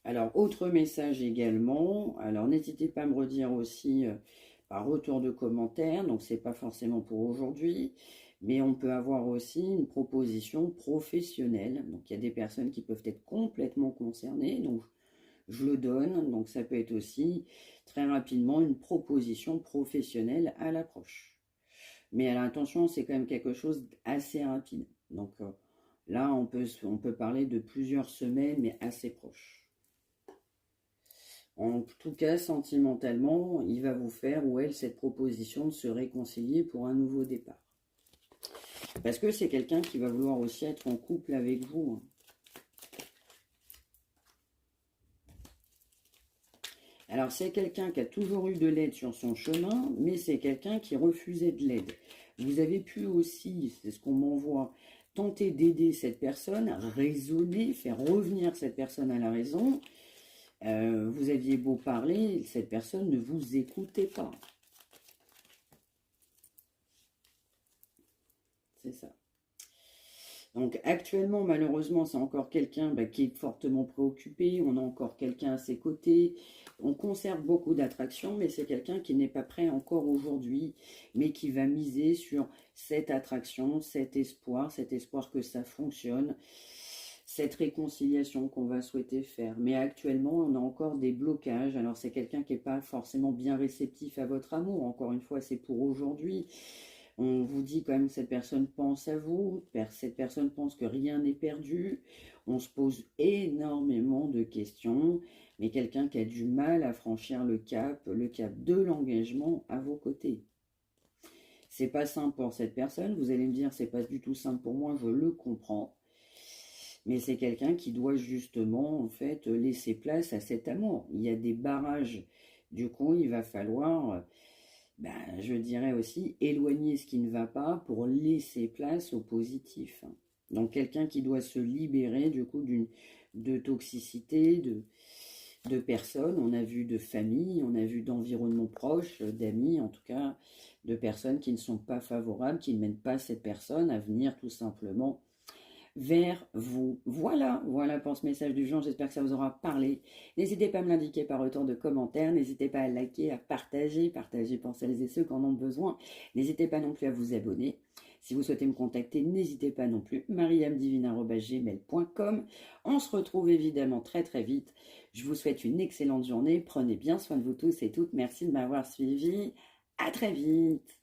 Alors, autre message également. Alors, n'hésitez pas à me redire aussi par retour de commentaires. Donc, c'est pas forcément pour aujourd'hui. Mais on peut avoir aussi une proposition professionnelle. Donc, il y a des personnes qui peuvent être complètement concernées. Donc, je le donne. Donc, ça peut être aussi très rapidement une proposition professionnelle à l'approche. Mais à l'intention, c'est quand même quelque chose d'assez rapide. Donc, là, on peut parler de plusieurs semaines, mais assez proches. En tout cas, sentimentalement, il va vous faire ou elle cette proposition de se réconcilier pour un nouveau départ. Parce que c'est quelqu'un qui va vouloir aussi être en couple avec vous. Alors, c'est quelqu'un qui a toujours eu de l'aide sur son chemin, mais c'est quelqu'un qui refusait de l'aide. Vous avez pu aussi, c'est ce qu'on m'envoie, tenter d'aider cette personne, raisonner, faire revenir cette personne à la raison. Vous aviez beau parler, cette personne ne vous écoutait pas. C'est ça. Donc actuellement, malheureusement, c'est encore quelqu'un qui est fortement préoccupé. On a encore quelqu'un à ses côtés. On conserve beaucoup d'attraction, mais c'est quelqu'un qui n'est pas prêt encore aujourd'hui, mais qui va miser sur cette attraction, cet espoir que ça fonctionne, cette réconciliation qu'on va souhaiter faire. Mais actuellement, on a encore des blocages. Alors c'est quelqu'un qui n'est pas forcément bien réceptif à votre amour. Encore une fois, c'est pour aujourd'hui. On vous dit quand même que cette personne pense à vous, cette personne pense que rien n'est perdu. On se pose énormément de questions, mais quelqu'un qui a du mal à franchir le cap de l'engagement à vos côtés. C'est pas simple pour cette personne, vous allez me dire c'est pas du tout simple pour moi, je le comprends. Mais c'est quelqu'un qui doit justement en fait laisser place à cet amour. Il y a des barrages, du coup il va falloir je dirais aussi éloigner ce qui ne va pas pour laisser place au positif. Donc quelqu'un qui doit se libérer du coup de toxicité, de personnes, on a vu de famille, on a vu d'environnements proches, d'amis en tout cas, de personnes qui ne sont pas favorables, qui ne mènent pas cette personne à venir tout simplement vers vous. Voilà pour ce message du jour, j'espère que ça vous aura parlé. N'hésitez pas à me l'indiquer par retour de commentaires, n'hésitez pas à liker, à partager pour celles et ceux qui en ont besoin. N'hésitez pas non plus à vous abonner. Si vous souhaitez me contacter, n'hésitez pas non plus, mariamedivine@gmail.com. On se retrouve évidemment très très vite. Je vous souhaite une excellente journée, prenez bien soin de vous tous et toutes, merci de m'avoir suivi, à très vite.